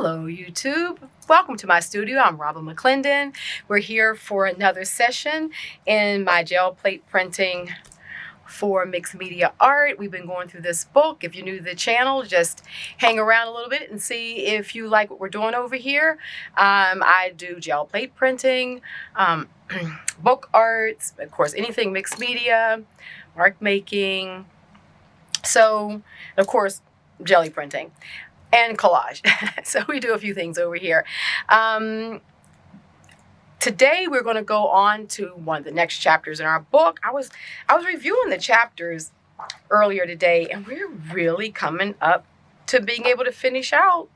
Hello YouTube, welcome to my studio. I'm Robin McClendon. We're here for another session in my gel plate printing for mixed media art. We've been going through this book. If you're new to the channel, just hang around a little bit and see if you like what we're doing over here. I do gel plate printing, book arts, of course anything mixed media, mark making, so of course jelly printing and collage. So we do a few things over here. Today we're going to go on to one of the next chapters in our book. I was reviewing the chapters earlier today, and we're really coming up to being able to finish out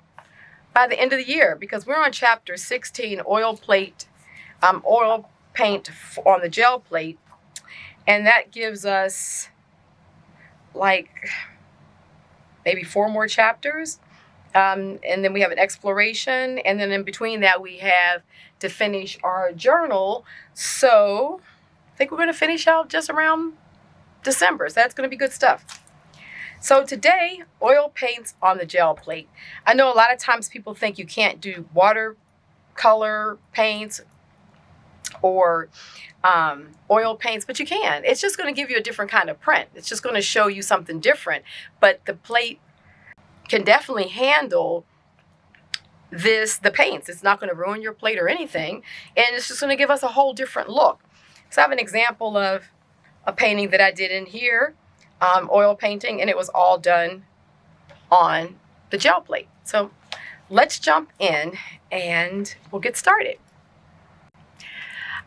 by the end of the year, because we're on chapter 16, oil paint on the gel plate, and that gives us like maybe 4 more chapters. And then we have an exploration, and then in between that we have to finish our journal. So I think we're going to finish out just around December. So that's going to be good stuff. So today, oil paints on the gel plate. I know a lot of times people think you can't do watercolor paints or oil paints, but you can. It's just going to give you a different kind of print. It's just going to show you something different. But the plate can definitely handle the paints. It's not going to ruin your plate or anything, and it's just going to give us a whole different look. So I have an example of a painting that I did in here, oil painting, and it was all done on the gel plate. So let's jump in and we'll get started.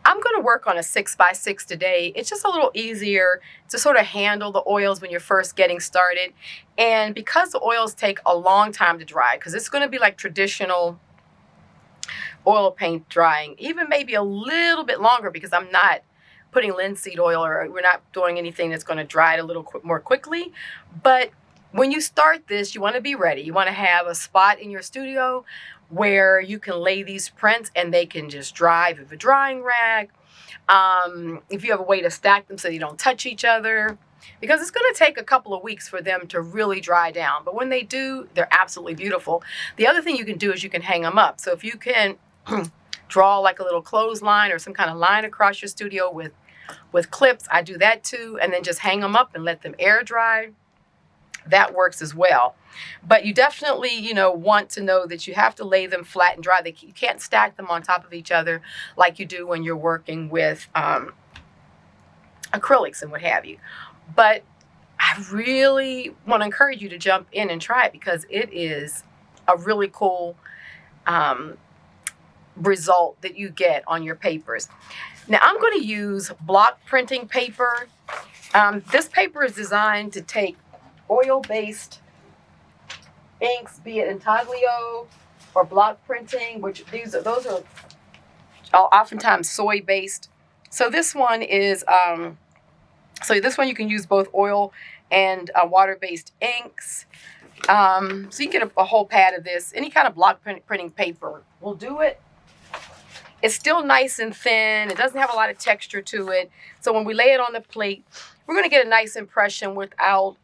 I'm going to work on a 6x6 today. It's just a little easier to sort of handle the oils when you're first getting started. And because the oils take a long time to dry, because it's going to be like traditional oil paint drying, even maybe a little bit longer, because I'm not putting linseed oil, or we're not doing anything that's going to dry it a little more quickly. But when you start this, you want to be ready. You want to have a spot in your studio where you can lay these prints and they can just dry. If you have a drying rack, if you have a way to stack them so you don't touch each other, because it's going to take a couple of weeks for them to really dry down. But when they do, they're absolutely beautiful. The other thing you can do is you can hang them up. So if you can draw like a little clothesline or some kind of line across your studio with clips, I do that too, and then just hang them up and let them air dry. That works as well. But you definitely, want to know that you have to lay them flat and dry. You can't stack them on top of each other like you do when you're working with acrylics and what have you. But I really want to encourage you to jump in and try it, because it is a really cool result that you get on your papers. Now I'm going to use block printing paper. This paper is designed to take oil-based inks, be it intaglio or block printing, which those are oftentimes soy-based. So this one is, you can use both oil and water-based inks. So you can get a whole pad of this. Any kind of block printing paper will do it. It's still nice and thin. It doesn't have a lot of texture to it. So when we lay it on the plate, we're going to get a nice impression without,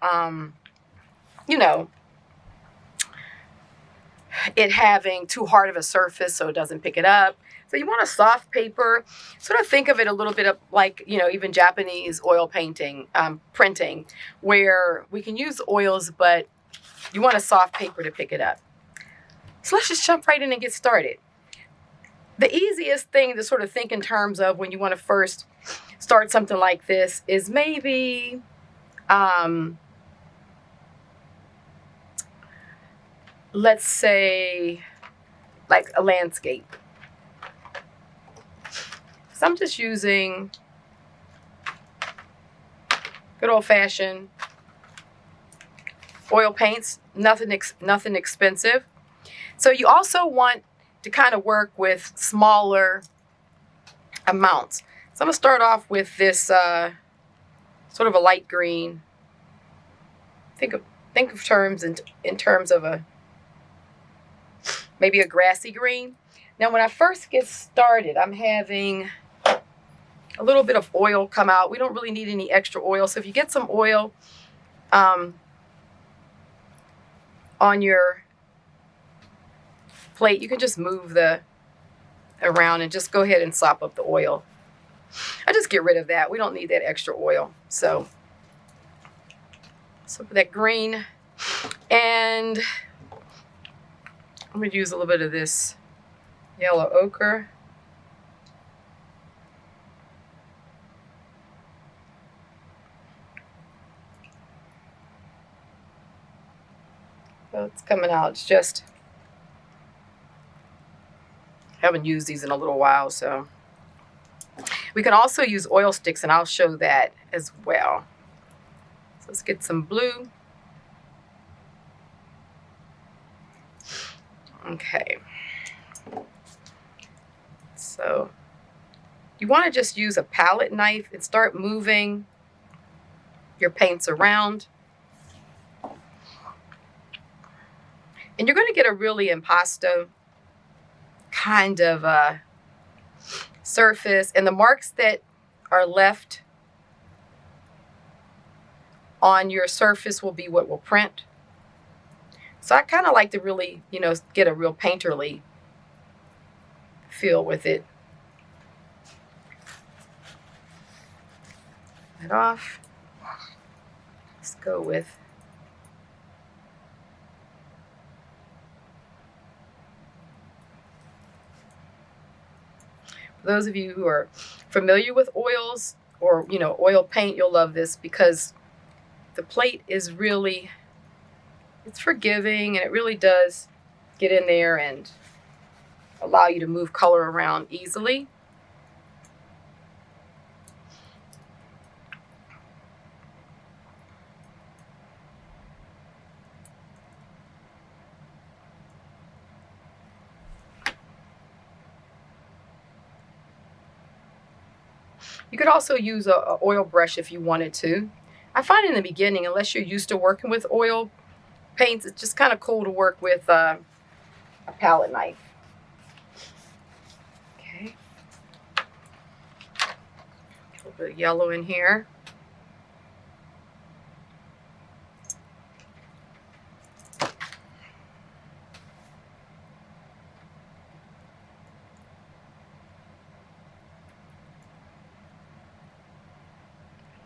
it having too hard of a surface so it doesn't pick it up. So you want a soft paper. Sort of think of it a little bit of like, even Japanese oil painting, printing, where we can use oils, but you want a soft paper to pick it up. So let's just jump right in and get started. The easiest thing to sort of think in terms of when you want to first start something like this is maybe let's say like a landscape. So I'm just using good old-fashioned oil paints, nothing expensive. So you also want to kind of work with smaller amounts. So I'm going to start off with this sort of a light green. Think of terms in terms of maybe a grassy green. Now when I first get started, I'm having a little bit of oil come out. We don't really need any extra oil. So if you get some oil on your plate, you can just move the around and just go ahead and sop up the oil. I just get rid of that. We don't need that extra oil. So for that green, and I'm going to use a little bit of this yellow ochre. So it's coming out. It's just, I haven't used these in a little while, so. We can also use oil sticks, and I'll show that as well. So let's get some blue. Okay. So you want to just use a palette knife and start moving your paints around. And you're going to get a really impasto kind of surface, and the marks that are left on your surface will be what will print. So I kind of like to really, you know, get a real painterly feel with it. That off. Let's go with those of you who are familiar with oils or, you know, oil paint, you'll love this because the plate is really, it's forgiving, and it really does get in there and allow you to move color around easily. You could also use a oil brush if you wanted to. I find in the beginning, unless you're used to working with oil paints, it's just kind of cool to work with a palette knife. Okay. A little bit of yellow in here.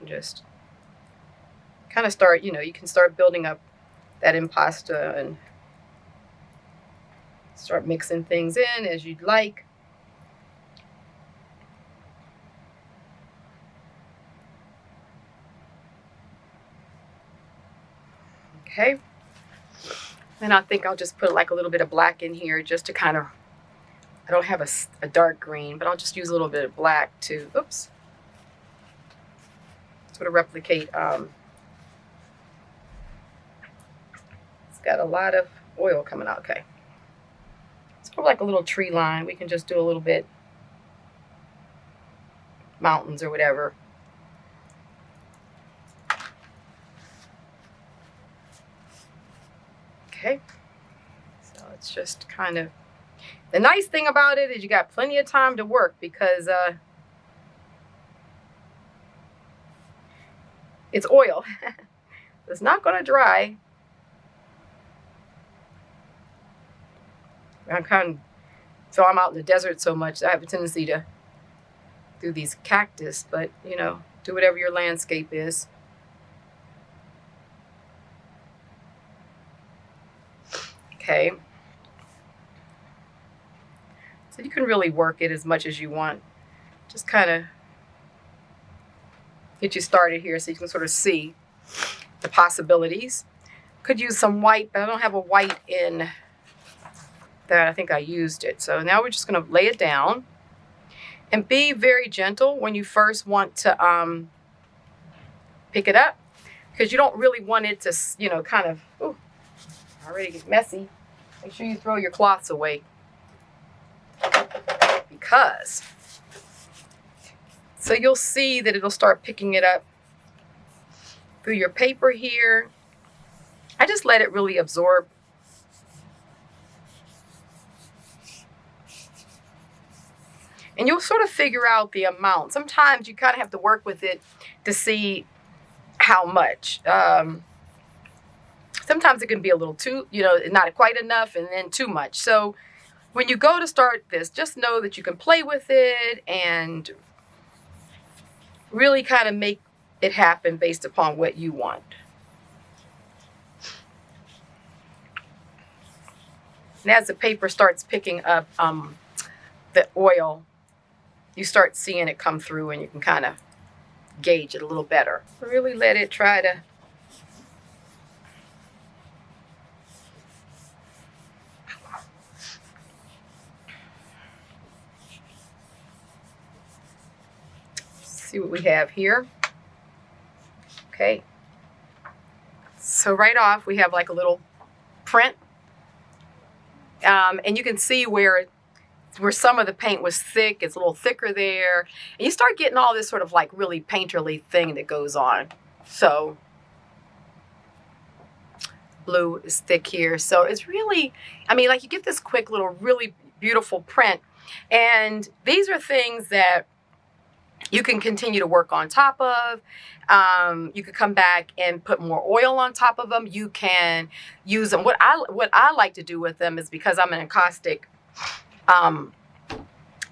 Just kind of start, you know, you can start building up that impasto and start mixing things in as you'd like. Okay. And I think I'll just put like a little bit of black in here just to kind of, I don't have a dark green, but I'll just use a little bit of black to, oops, sort of replicate. It's got a lot of oil coming out. Okay. It's sort of like a little tree line. We can just do a little bit mountains or whatever. Okay. So it's just kind of, the nice thing about it is you got plenty of time to work because it's oil. It's not going to dry. So I'm out in the desert so much, I have a tendency to do these cactus, but, you know, do whatever your landscape is. Okay. So you can really work it as much as you want. Just kind of get you started here so you can sort of see the possibilities. Could use some white, but I don't have a white in that. I think I used it. So now we're just going to lay it down and be very gentle when you first want to pick it up, because you don't really want it to, you know, kind of, ooh, already get messy. Make sure you throw your cloths away, because so you'll see that it'll start picking it up through your paper here. I just let it really absorb. And you'll sort of figure out the amount. Sometimes you kind of have to work with it to see how much. Sometimes it can be a little too, you know, not quite enough and then too much. So when you go to start this, just know that you can play with it and really kind of make it happen based upon what you want. And as the paper starts picking up the oil, you start seeing it come through and you can kind of gauge it a little better. Really let it try to see what we have here. Okay. So right off we have like a little print. And you can see where some of the paint was thick. It's a little thicker there. And you start getting all this sort of like really painterly thing that goes on. So blue is thick here. So it's really, I mean, like you get this quick little really beautiful print. And these are things that you can continue to work on top of. You could come back and put more oil on top of them. You can use them. What I like to do with them is, because I'm an encaustic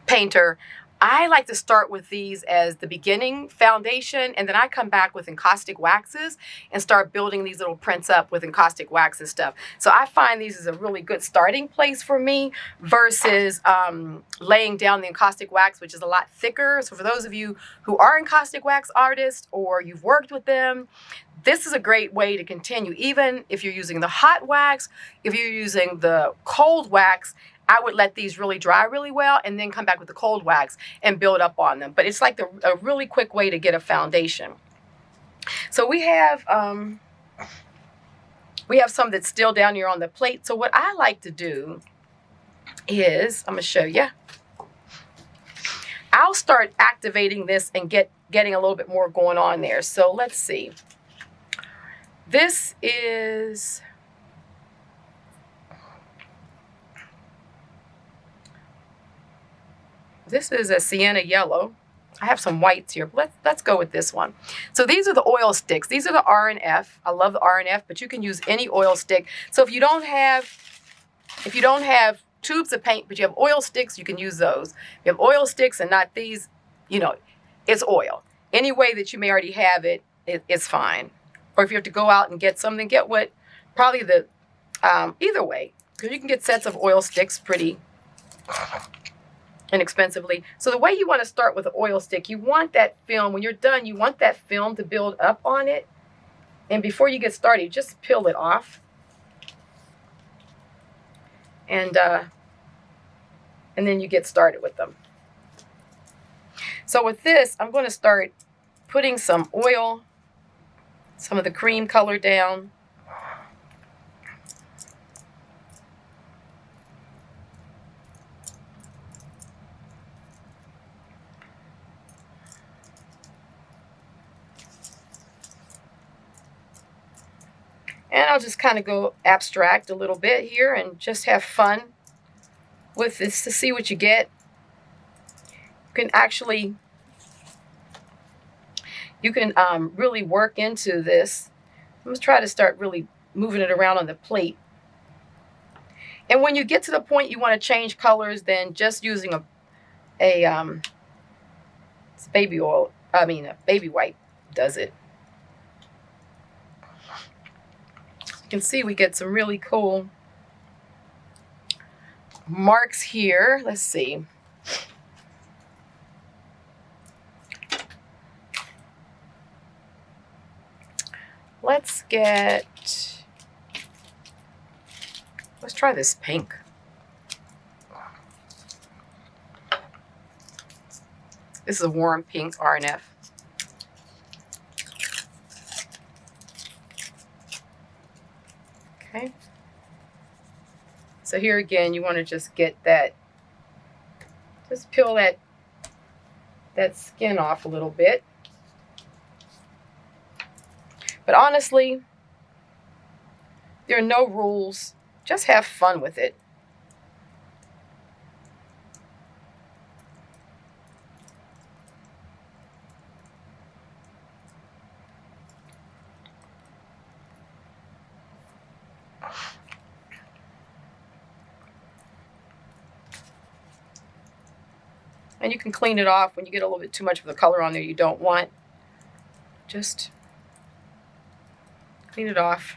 painter, I like to start with these as the beginning foundation, and then I come back with encaustic waxes and start building these little prints up with encaustic wax and stuff. So I find these is a really good starting place for me versus laying down the encaustic wax, which is a lot thicker. So for those of you who are encaustic wax artists or you've worked with them, this is a great way to continue. Even if you're using the hot wax, if you're using the cold wax, I would let these really dry really well and then come back with the cold wax and build up on them. But it's like a really quick way to get a foundation. So we have some that's still down here on the plate. So what I like to do is, I'm going to show you. I'll start activating this and getting a little bit more going on there. So let's see. This is... This is a sienna yellow. I have some whites here, but let's go with this one. So these are the oil sticks. These are the R and F. I love the R and F, but you can use any oil stick. So if you don't have tubes of paint, but you have oil sticks, you can use those. If you have oil sticks and not these, you know, it's oil. Any way that you may already have it, it's fine. Or if you have to go out and get something, get what, probably the, either way, because you can get sets of oil sticks pretty inexpensively. So the way you want to start with an oil stick, you want that film, when you're done, you want that film to build up on it. And before you get started, just peel it off. And then you get started with them. So with this, I'm going to start putting some oil, some of the cream color down. And I'll just kind of go abstract a little bit here and just have fun with this to see what you get. You can actually, really work into this. I'm going to try to start really moving it around on the plate. And when you get to the point you want to change colors, then just using a baby wipe does it. You can see we get some really cool marks here. Let's see. Let's try this pink. This is a warm pink RNF. Okay. So here again, you want to just get that, just peel that skin off a little bit. But honestly, there are no rules. Just have fun with it. And you can clean it off when you get a little bit too much of the color on there you don't want. Just clean it off.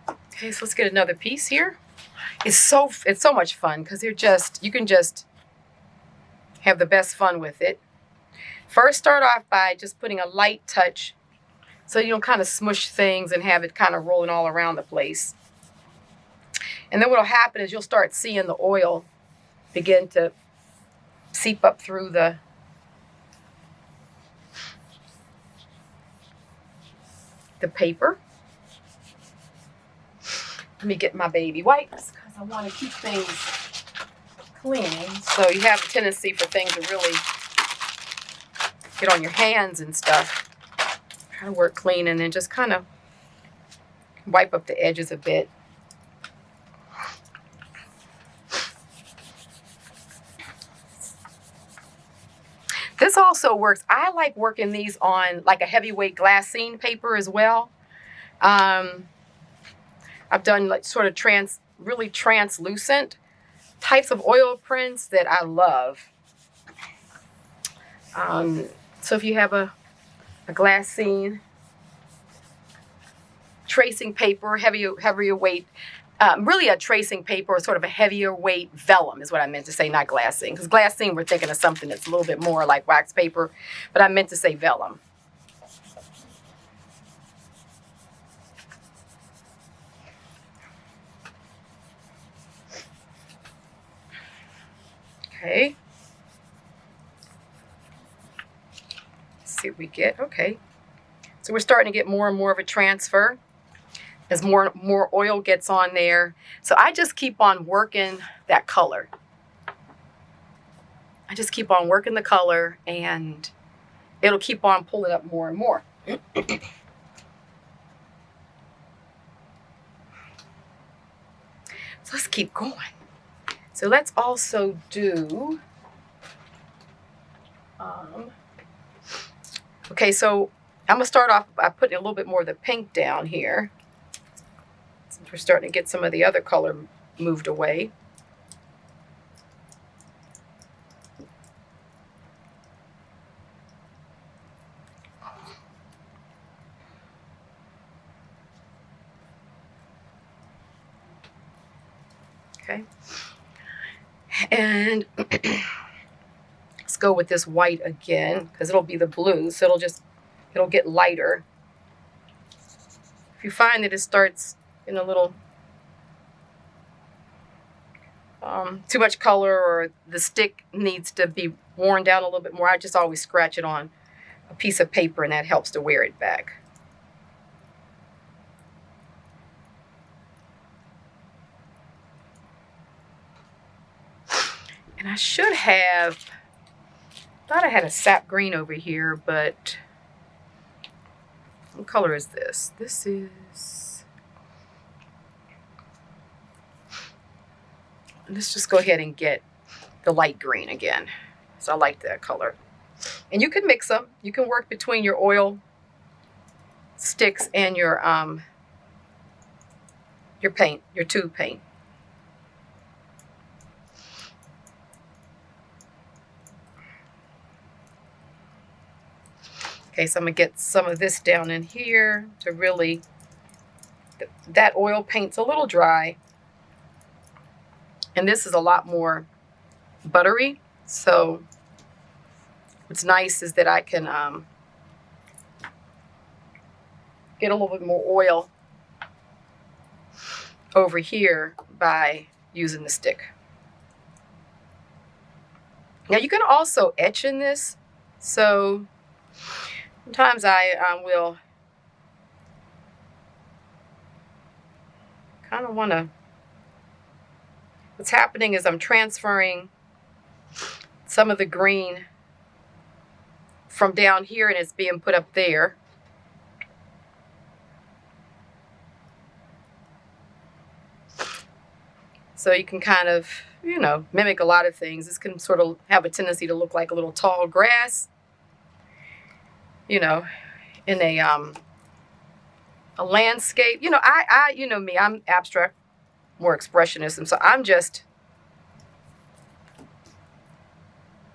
Okay, so let's get another piece here. It's so much fun because you can just have the best fun with it. First, start off by just putting a light touch so you don't kind of smush things and have it kind of rolling all around the place. And then what will happen is you'll start seeing the oil begin to seep up through the paper. Let me get my baby wipes because I want to keep things clean. So you have a tendency for things to really get on your hands and stuff. Try to work clean and then just kind of wipe up the edges a bit. This also works. I like working these on like a heavyweight glassine paper as well. I've done like sort of really translucent types of oil prints that I love. So if you have a glassine tracing paper, heavier weight, really a tracing paper or sort of a heavier weight vellum is what I meant to say, not glassine. Because glassine, we're thinking of something that's a little bit more like wax paper, but I meant to say vellum. Okay. Let's see what we get. Okay. So we're starting to get more and more of a transfer as more oil gets on there. So I just keep on working that color. I just keep on working the color and it'll keep on pulling up more and more. So let's keep going. So let's also do, okay, so I'm gonna start off by putting a little bit more of the pink down here. Since we're starting to get some of the other color moved away. Okay. And let's go with this white again because it'll be the blue, so it'll get lighter. If you find that it starts in a little too much color or the stick needs to be worn down a little bit more, I just always scratch it on a piece of paper and that helps to wear it back. And I should have, thought I had a sap green over here, but what color is this? This is, let's just go ahead and get the light green again. So I like that color. And you can mix them. You can work between your oil sticks and your paint, your tube paint. Okay, so I'm going to get some of this down in here to really, that oil paint's a little dry. And this is a lot more buttery. So what's nice is that I can get a little bit more oil over here by using the stick. Now you can also etch in this. So sometimes I will kind of want to, what's happening is I'm transferring some of the green from down here and it's being put up there. So you can kind of, you know, mimic a lot of things. This can sort of have a tendency to look like a little tall grass. You know, in a landscape. You know, you know me, I'm abstract, more expressionist, and so I'm just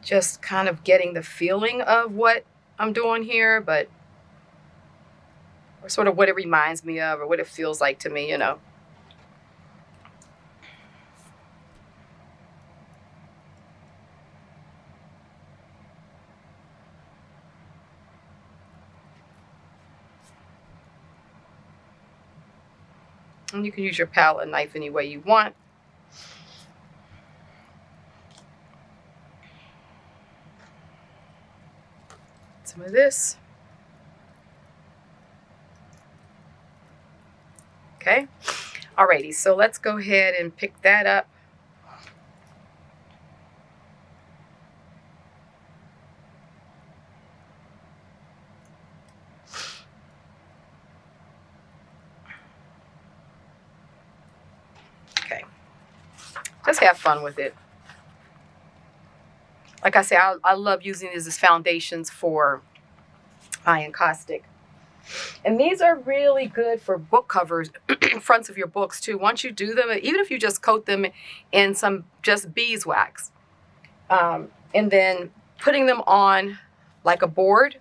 just kind of getting the feeling of what I'm doing here, but or sort of what it reminds me of or what it feels like to me, you know. And you can use your palette and knife any way you want. Some of this. Okay. Alrighty, so let's go ahead and pick that up. Okay. Just have fun with it. Like I say, I love using these as foundations for my encaustic. And these are really good for book covers, fronts of your books too. Once you do them, even if you just coat them in some just beeswax, and then putting them on like a board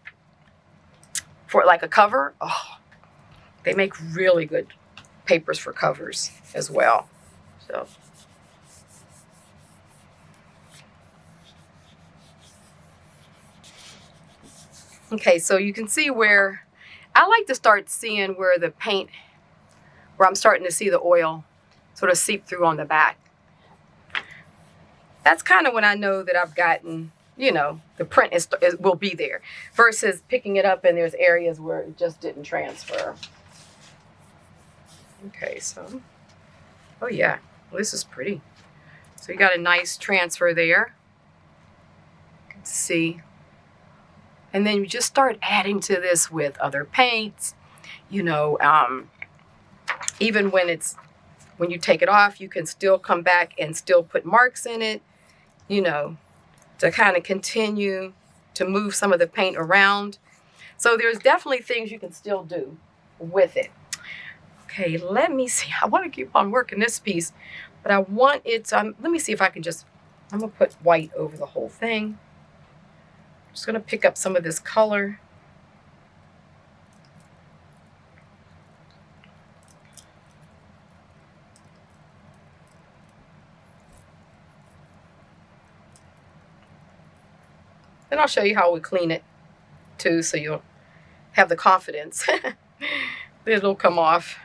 for like a cover, oh, they make really good papers for covers as well. So. Okay, so you can see where I like to start seeing where the paint, where I'm starting to see the oil sort of seep through on the back. That's kind of when I know that I've gotten, you know, the print will be there, versus picking it up and there's areas where it just didn't transfer. Okay, so, oh yeah, well, this is pretty. So you got a nice transfer there. You can see. And then you just start adding to this with other paints, you know, even when you take it off, you can still come back and still put marks in it, you know, to kind of continue to move some of the paint around. So there's definitely things you can still do with it. Okay, let me see. I want to keep on working this piece, but I want it to, let me see if I can just, I'm going to put white over the whole thing. Just going to pick up some of this color. Then I'll show you how we clean it too, so you'll have the confidence that it'll come off.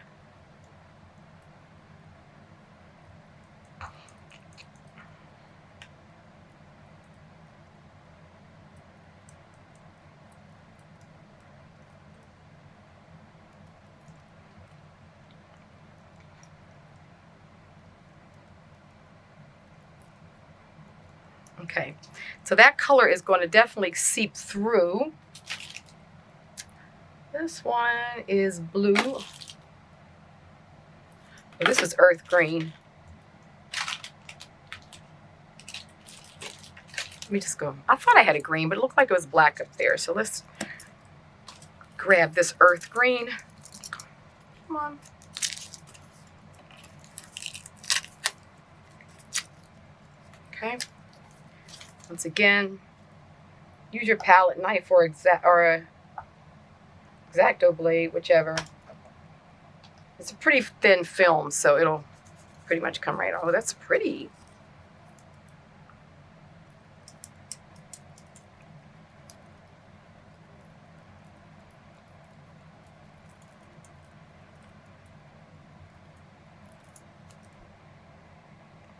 Okay, so that color is going to definitely seep through. This one is blue. Oh, this is earth green. Let me just go. I thought I had a green, but it looked like it was black up there. So let's grab this earth green. Come on. Okay. Once again, use your palette knife or a X-Acto blade, whichever. It's a pretty thin film, so it'll pretty much come right off. Oh, that's pretty.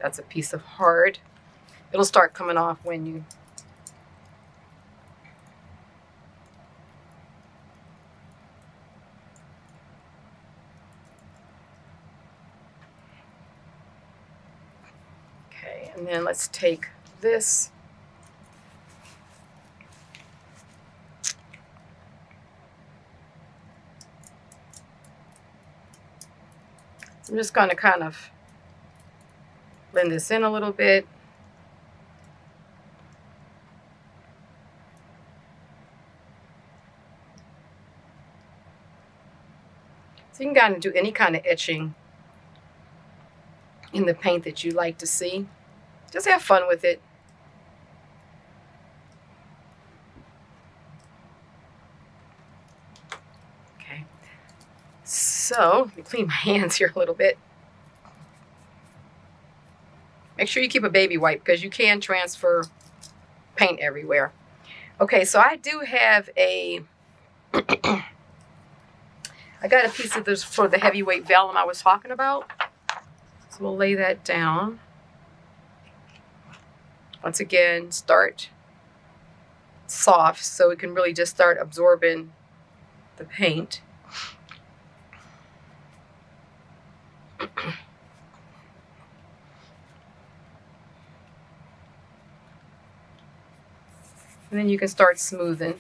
That's a piece of hard. It'll start coming off when you okay, and then let's take this. I'm just going to kind of blend this in a little bit. So you can kind of do any kind of etching in the paint that you like to see. Just have fun with it. So let me clean my hands here a little bit. Make sure you keep a baby wipe because you can transfer paint everywhere. Okay, so I do have a, I got a piece of this for the heavyweight vellum I was talking about. So we'll lay that down. Once again, start soft so it can really just start absorbing the paint. And then you can start smoothing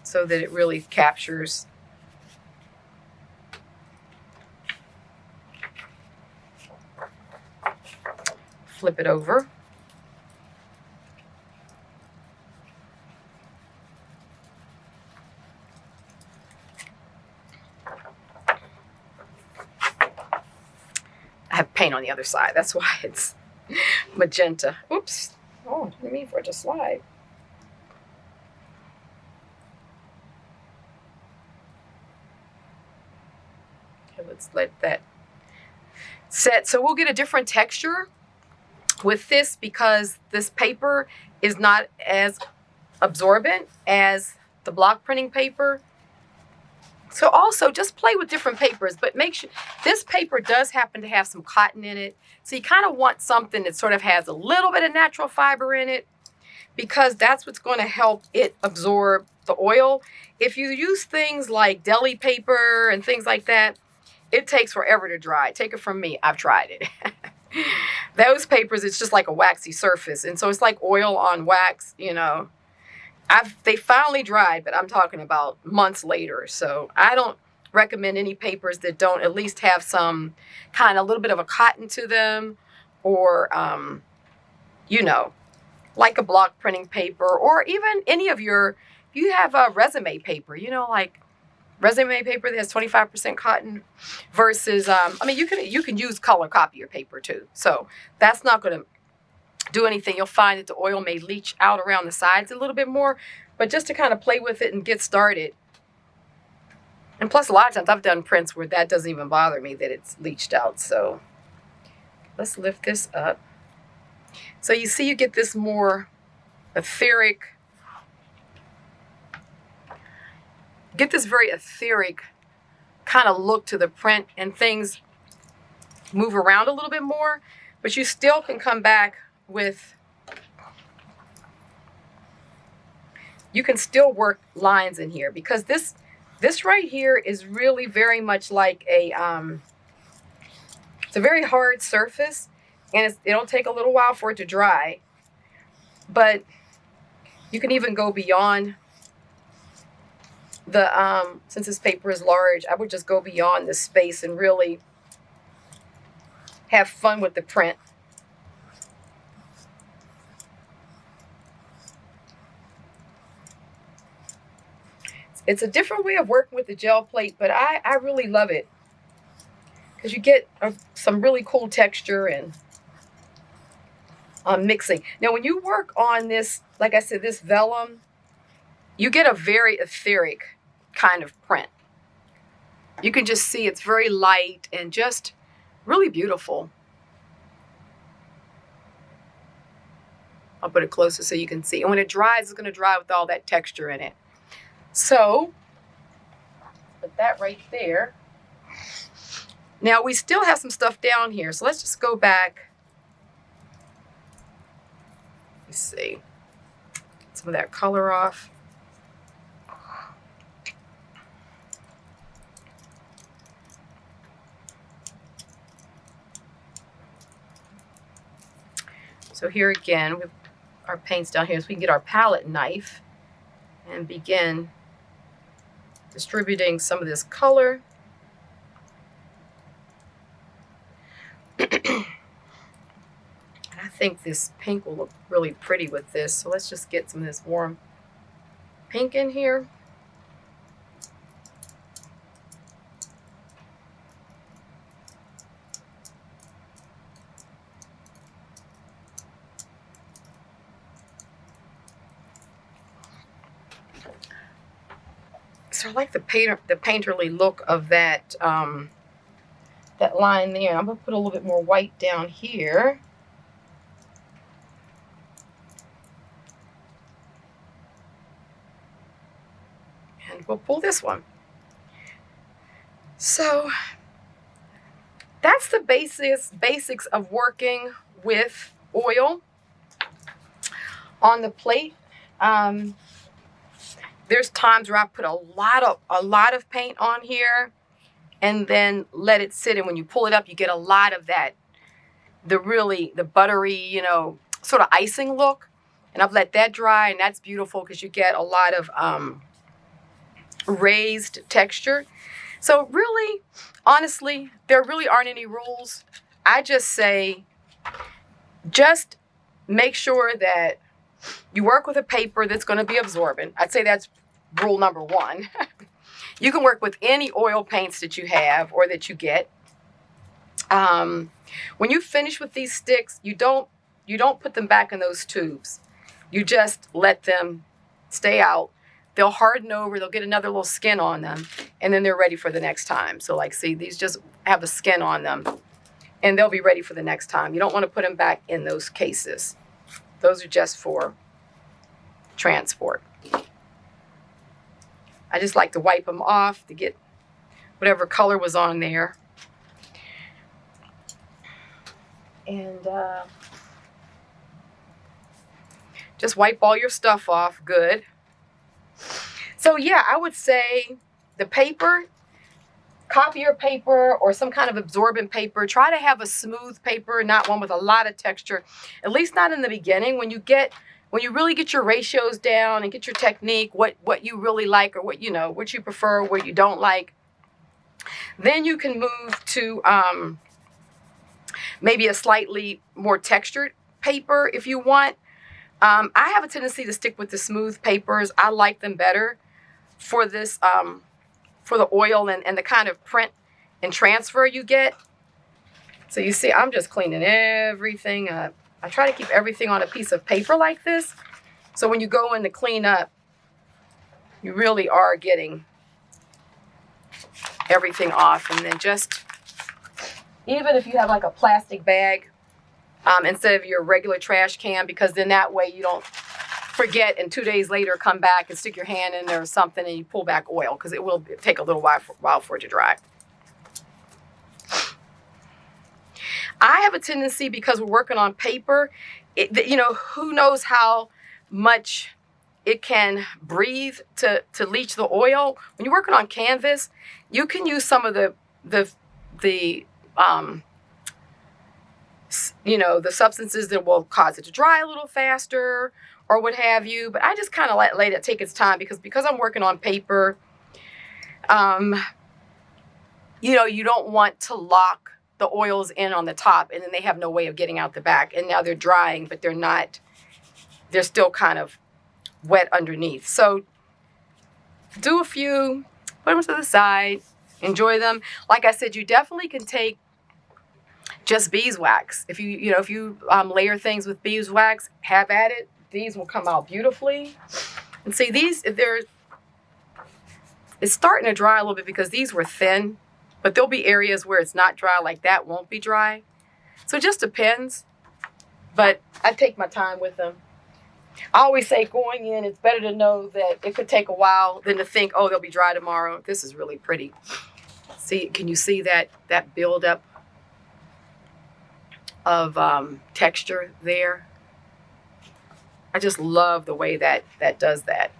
so that it really captures. Flip it over. I have paint on the other side. That's why it's magenta. Oops. Oh, didn't mean for it to slide. Okay, let's let that set. So we'll get a different texture with this because this paper is not as absorbent as the block printing paper. So also just play with different papers, but make sure this paper does happen to have some cotton in it. So you kind of want something that sort of has a little bit of natural fiber in it because that's what's going to help it absorb the oil. If you use things like deli paper and things like that, it takes forever to dry. Take it from me. I've tried it. Those papers, it's just like a waxy surface. And so it's like oil on wax, you know. They finally dried, but I'm talking about months later. So I don't recommend any papers that don't at least have some kind of little bit of a cotton to them, or you know, like a block printing paper, or even any of your, if you have a resume paper, you know, like resume paper that has 25% cotton versus I mean, you can use color copier paper too. So that's not going to do anything. You'll find that the oil may leach out around the sides a little bit more, but just to kind of play with it and get started. And plus, a lot of times I've done prints where that doesn't even bother me that it's leached out. So let's lift this up. So you see, you get this more etheric, get this very etheric kind of look to the print, and things move around a little bit more, but you still can come back with, you can still work lines in here because this right here is really very much like a it's a very hard surface, and it'll take a little while for it to dry, but you can even go beyond the since this paper is large, I would just go beyond the space and really have fun with the print. It's a different way of working with the gel plate, but I really love it because you get some really cool texture and mixing. Now, when you work on this, like I said, this vellum, you get a very etheric kind of print. You can just see it's very light and just really beautiful. I'll put it closer so you can see. And when it dries, it's going to dry with all that texture in it. So, put that right there. Now, we still have some stuff down here. So let's just go back. Let's see. Get some of that color off. So here again, with our paints down here, so we can get our palette knife and begin distributing some of this color. I think this pink will look really pretty with this, so let's just get some of this warm pink in here. So I like the painterly look of that that line there. I'm gonna put a little bit more white down here. And we'll pull this one. So that's the basics of working with oil on the plate. There's times where I put a lot of paint on here and then let it sit, and when you pull it up, you get a lot of that, the buttery, you know, sort of icing look. And I've let that dry, and that's beautiful because you get a lot of raised texture. So really, honestly, there really aren't any rules. I just say, just make sure that you work with a paper that's going to be absorbent. I'd say that's rule number one. You can work with any oil paints that you have or that you get. When you finish with these sticks, you don't put them back in those tubes. You just let them stay out. They'll harden over, they'll get another little skin on them, and then they're ready for the next time. So like, see, these just have a skin on them, and they'll be ready for the next time. You don't want to put them back in those cases. Those are just for transport. I just like to wipe them off to get whatever color was on there. And just wipe all your stuff off good. So yeah, I would say the paper, copier paper or some kind of absorbent paper, try to have a smooth paper, not one with a lot of texture, at least not in the beginning. When you really get your ratios down and get your technique, what you really like or what you prefer, what you don't like, then you can move to maybe a slightly more textured paper if you want. I have a tendency to stick with the smooth papers. I like them better for this, for the oil and the kind of print and transfer you get. So you see, I'm just cleaning everything up. I try to keep everything on a piece of paper like this. So when you go in to clean up, you really are getting everything off. And then just, even if you have like a plastic bag, instead of your regular trash can, because then that way you don't forget and 2 days later come back and stick your hand in there or something and you pull back oil, because it will take a little while for it to dry. I have a tendency, because we're working on paper, who knows how much it can breathe to leach the oil. When you're working on canvas, you can use some of the substances that will cause it to dry a little faster or what have you. But I just kind of let it take its time because I'm working on paper. You don't want to lock the oils in on the top and then they have no way of getting out the back. And now they're drying, but they're still kind of wet underneath. So do a few, put them to the side, enjoy them. Like I said, you definitely can take just beeswax. If you layer things with beeswax, have at it. These will come out beautifully. And see, it's starting to dry a little bit because these were thin, but there'll be areas where it's not dry, like that won't be dry. So it just depends, but I take my time with them. I always say going in, it's better to know that it could take a while than to think, oh, they'll be dry tomorrow. This is really pretty. See, can you see that buildup of texture there? I just love the way that does that.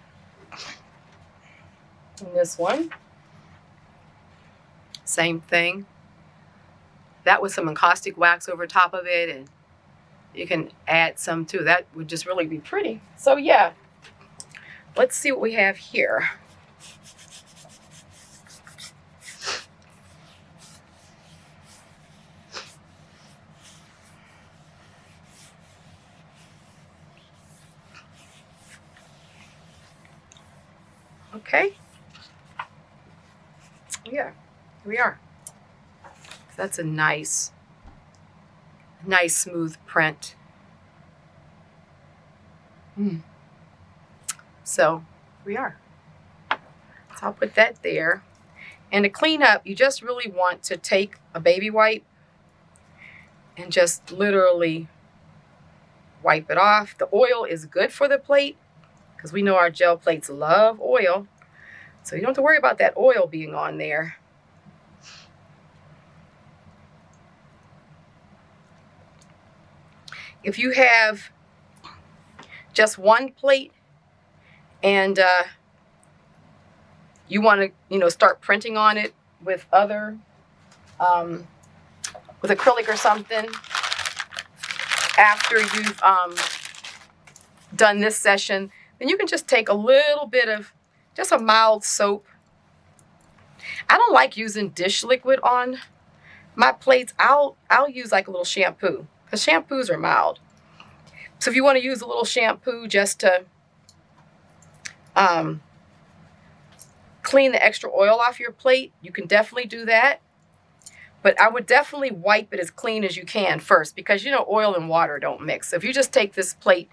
And this one, same thing. That with some encaustic wax over top of it, and you can add some too. That would just really be pretty. So yeah, let's see what we have here. Okay. Yeah, here we are. That's a nice smooth print. So here we are. So I'll put that there. And to clean up, you just really want to take a baby wipe and just literally wipe it off. The oil is good for the plate because we know our gel plates love oil. So you don't have to worry about that oil being on there. If you have just one plate and you want to, start printing on it with other, with acrylic or something, after you've done this session, then you can just take a little bit of just a mild soap. I don't like using dish liquid on my plates. I'll use like a little shampoo because shampoos are mild. So if you want to use a little shampoo just to clean the extra oil off your plate, you can definitely do that. But I would definitely wipe it as clean as you can first because, oil and water don't mix. So if you just take this plate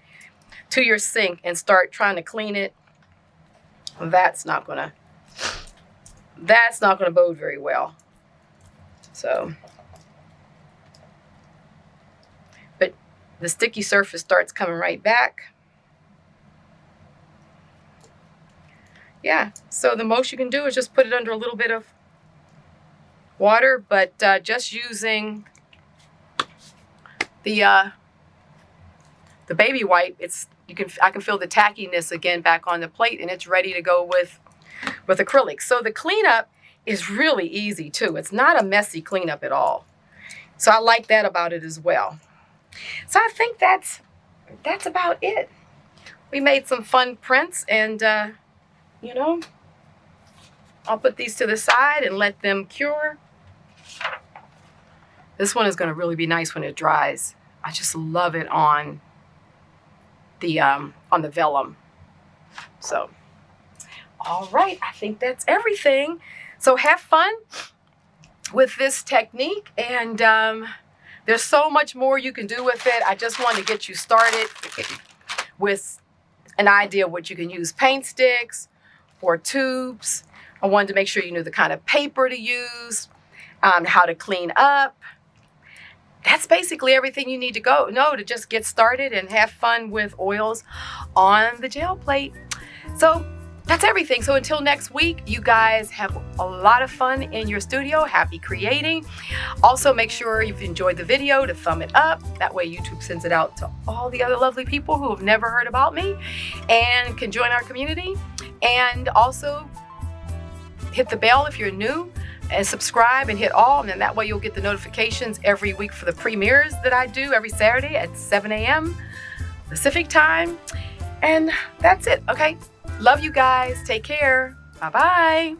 to your sink and start trying to clean it, that's not gonna bode very well. So, but the sticky surface starts coming right back. Yeah, so the most you can do is just put it under a little bit of water, but just using the baby wipe, I can feel the tackiness again back on the plate, and it's ready to go with acrylic. So the cleanup is really easy too. It's not a messy cleanup at all. So I like that about it as well. So I think that's about it. We made some fun prints, and I'll put these to the side and let them cure. This one is going to really be nice when it dries. I just love it on the vellum. So, all right, I think that's everything. So have fun with this technique, and there's so much more you can do with it. I just wanted to get you started with an idea of what you can use: paint sticks or tubes. I wanted to make sure you knew the kind of paper to use, how to clean up. That's basically everything you need to know to just get started and have fun with oils on the gel plate. So that's everything. So until next week, you guys have a lot of fun in your studio. Happy creating. Also, make sure if you enjoyed the video to thumb it up. That way YouTube sends it out to all the other lovely people who have never heard about me and can join our community. And also hit the bell if you're new, and subscribe and hit all, and then that way you'll get the notifications every week for the premieres that I do every Saturday at 7 a.m. Pacific time. And that's it. Okay, love you guys. Take care. Bye-bye.